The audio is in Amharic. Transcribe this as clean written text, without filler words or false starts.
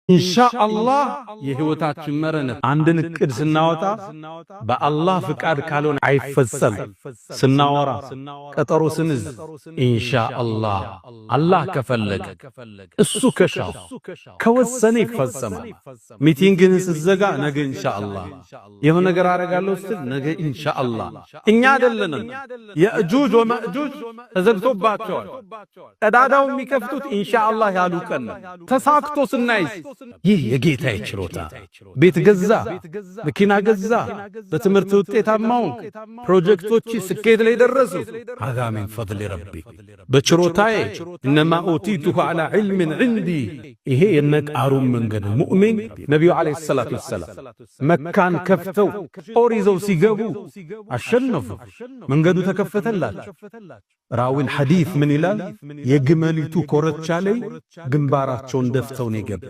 ኢንሻአላህ የህይወታችን መረነት አንድን እቅድ ስናወጣ በአላህ ፍቃድ ካልሆነ አይፈጸም። ስናወራ ቀጠሮ ስንዝ ኢንሻአላህ አላህ ከፈለገ እሱ ከሻው ከወሰነ ይፈጸማል። ሚቲንግን ስዘጋ ነገ ኢንሻአላህ የሆነ ነገር አረጋለሁ ስትል ነገ ኢንሻአላህ። እኛ አይደለንም የእጁጅ ወማእጁጅ ተዘግቶባቸዋል። ቀዳዳው የሚከፍቱት ኢንሻአላህ ያሉ ቀን ተሳክቶ ስናይስ ይህ የጌታዬ ችሎታ ቤት ገዛ፣ መኪና ገዛ፣ በትምህርት ውጤታማው ፕሮጀክቶች ስኬት ላይ ደረሱ። هذا من فضل ربي በችሮታዬ انما اوتيته على علم عندي። ይሄ የነቃሩን መንገድ ሙእሚን ነብዩ አለይሂ ሰላቱ ወሰለም መካን ከፍተው ጦር ይዘው ሲገቡ አሸነፉ። መንገዱ ተከፈተላቸው። ራዊል ሐዲስ ምን ይላል? የግመሊቱ ኮረቻ ላይ ግንባራቸውን ደፍተው ነው የገቡ።